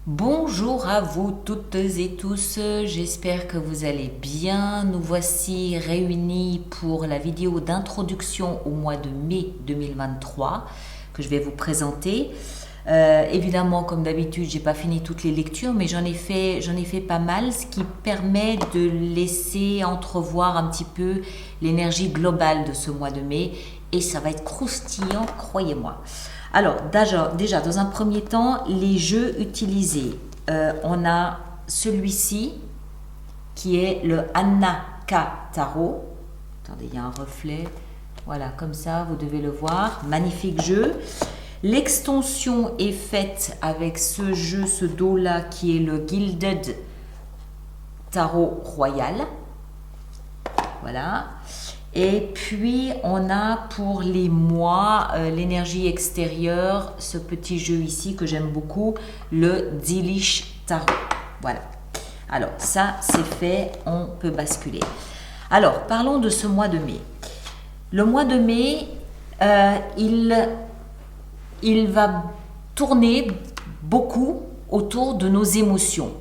Bonjour à vous toutes et tous, j'espère que vous allez bien. Nous voici réunis pour la vidéo d'introduction au mois de mai 2023 que je vais vous présenter. Évidemment, comme d'habitude, j'ai pas fini toutes les lectures, mais j'en ai fait pas mal, ce qui permet de laisser entrevoir un petit peu l'énergie globale de ce mois de mai, et ça va être croustillant, croyez-moi. Alors, déjà, dans un premier temps, les jeux utilisés. On a celui-ci qui est le Anaka Tarot. Attendez, il y a un reflet. Voilà, comme ça, vous devez le voir. Magnifique jeu. L'extension est faite avec ce jeu, ce dos-là, qui est le Gilded Tarot Royal. Voilà. Et puis, on a pour les mois, l'énergie extérieure, ce petit jeu ici que j'aime beaucoup, le Dilish Tarot. Voilà. Alors, ça, c'est fait, on peut basculer. Alors, parlons de ce mois de mai. Le mois de mai, il va tourner beaucoup autour de nos émotions.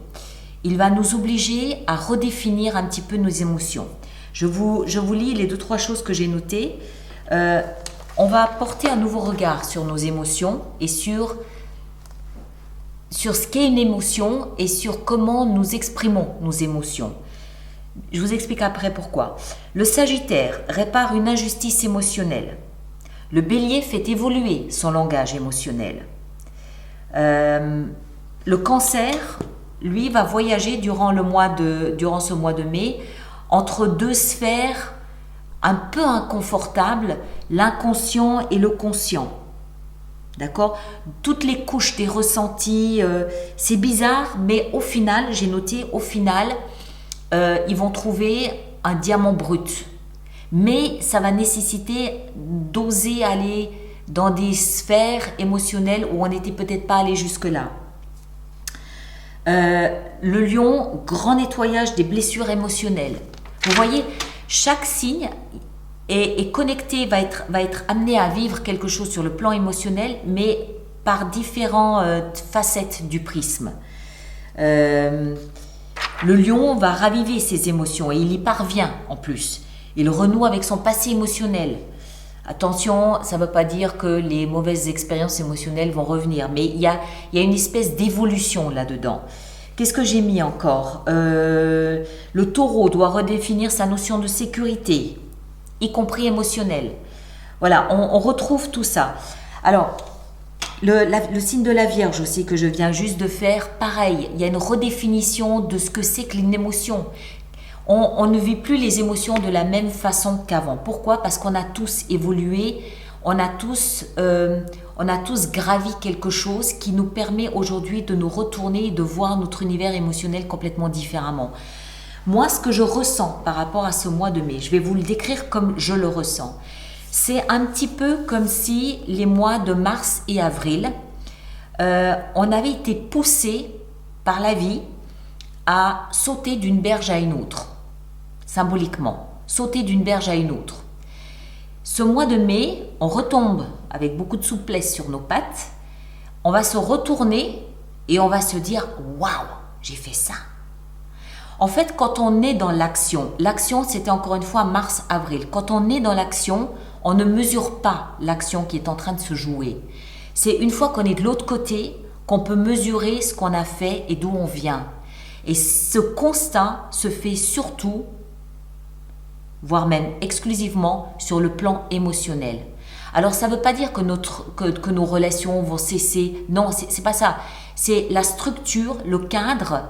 Il va nous obliger à redéfinir un petit peu nos émotions. Je vous lis les 2-3 choses que j'ai notées. On va porter un nouveau regard sur nos émotions et sur ce qu'est une émotion et sur comment nous exprimons nos émotions. Je vous explique après pourquoi. Le Sagittaire répare une injustice émotionnelle. Le Bélier fait évoluer son langage émotionnel. Le Cancer, lui, va voyager durant ce mois de mai entre deux sphères un peu inconfortables, l'inconscient et le conscient. D'accord? Toutes les couches des ressentis, c'est bizarre, mais au final, j'ai noté, ils vont trouver un diamant brut. Mais ça va nécessiter d'oser aller dans des sphères émotionnelles où on n'était peut-être pas allé jusque-là. Le Lion, grand nettoyage des blessures émotionnelles. Vous voyez, chaque signe est connecté, va être amené à vivre quelque chose sur le plan émotionnel, mais par différentes facettes du prisme. Le Lion va raviver ses émotions et il y parvient en plus. Il renoue avec son passé émotionnel. Attention, ça ne veut pas dire que les mauvaises expériences émotionnelles vont revenir, mais il y a une espèce d'évolution là-dedans. Qu'est-ce que j'ai mis encore? Le Taureau doit redéfinir sa notion de sécurité, y compris émotionnelle. Voilà, on retrouve tout ça. Alors, le signe de la Vierge aussi que je viens juste de faire, pareil, il y a une redéfinition de ce que c'est qu'une émotion. On ne vit plus les émotions de la même façon qu'avant. Pourquoi? Parce qu'on a tous évolué, on a tous gravi quelque chose qui nous permet aujourd'hui de nous retourner et de voir notre univers émotionnel complètement différemment. Moi, ce que je ressens par rapport à ce mois de mai, je vais vous le décrire comme je le ressens. C'est un petit peu comme si les mois de mars et avril, on avait été poussé par la vie à sauter d'une berge à une autre. Symboliquement, sauter d'une berge à une autre. Ce mois de mai, on retombe avec beaucoup de souplesse sur nos pattes, on va se retourner et on va se dire « Waouh, j'ai fait ça !» En fait, quand on est dans l'action, c'était encore une fois mars-avril, quand on est dans l'action, on ne mesure pas l'action qui est en train de se jouer. C'est une fois qu'on est de l'autre côté qu'on peut mesurer ce qu'on a fait et d'où on vient. Et ce constat se fait surtout, voire même exclusivement, sur le plan émotionnel. Alors, ça ne veut pas dire que nos relations vont cesser. Non, c'est pas ça. C'est la structure, le cadre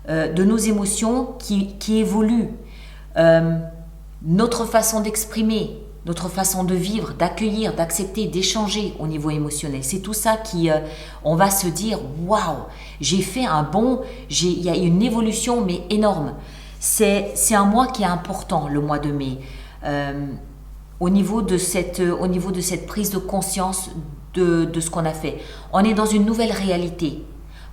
de nos émotions qui évolue. Notre façon d'exprimer, notre façon de vivre, d'accueillir, d'accepter, d'échanger au niveau émotionnel. C'est tout ça on va se dire « Waouh, j'ai fait un bond, il y a une évolution mais énorme ». C'est un mois qui est important, le mois de mai, au niveau de cette prise de conscience de ce qu'on a fait. On est dans une nouvelle réalité.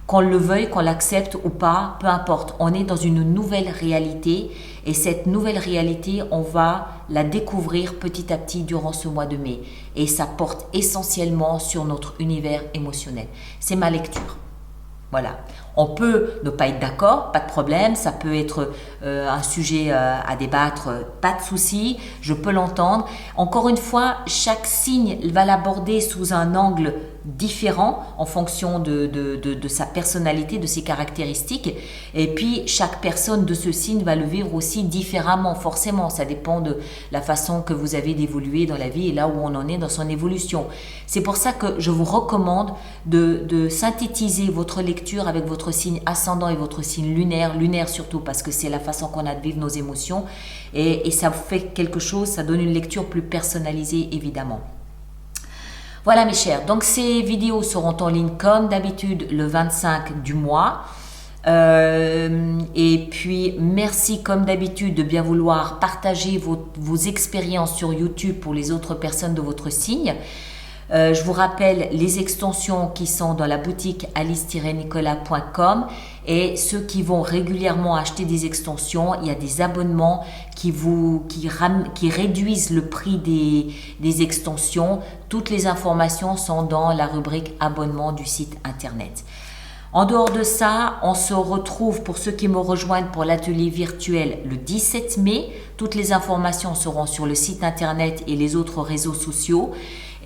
Qu'on le veuille, qu'on l'accepte ou pas, peu importe. On est dans une nouvelle réalité et cette nouvelle réalité, on va la découvrir petit à petit durant ce mois de mai. Et ça porte essentiellement sur notre univers émotionnel. C'est ma lecture. Voilà. Voilà. On peut ne pas être d'accord, pas de problème, ça peut être un sujet à débattre, pas de souci, je peux l'entendre. Encore une fois, chaque signe va l'aborder sous un angle différent en fonction de sa personnalité, de ses caractéristiques. Et puis, chaque personne de ce signe va le vivre aussi différemment, forcément. Ça dépend de la façon que vous avez d'évoluer dans la vie et là où on en est dans son évolution. C'est pour ça que je vous recommande de synthétiser votre lecture avec votre signe ascendant et votre signe lunaire surtout parce que c'est la façon qu'on a de vivre nos émotions et ça fait quelque chose, ça donne une lecture plus personnalisée évidemment. Voilà mes chers, donc ces vidéos seront en ligne comme d'habitude le 25 du mois. Et puis merci comme d'habitude de bien vouloir partager vos expériences sur YouTube pour les autres personnes de votre signe. Je vous rappelle les extensions qui sont dans la boutique alice-nicolas.com et ceux qui vont régulièrement acheter des extensions, il y a des abonnements qui réduisent le prix des extensions. Toutes les informations sont dans la rubrique abonnement du site internet. En dehors de ça, on se retrouve pour ceux qui me rejoignent pour l'atelier virtuel le 17 mai. Toutes les informations seront sur le site internet et les autres réseaux sociaux.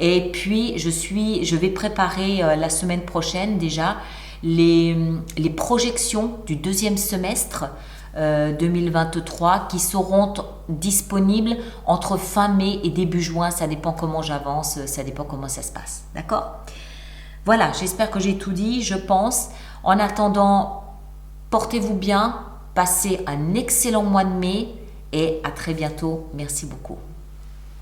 Et puis, je vais préparer la semaine prochaine déjà les projections du deuxième semestre 2023 qui seront disponibles entre fin mai et début juin. Ça dépend comment j'avance, ça dépend comment ça se passe. D'accord ? Voilà, j'espère que j'ai tout dit, je pense. En attendant, portez-vous bien, passez un excellent mois de mai et à très bientôt. Merci beaucoup.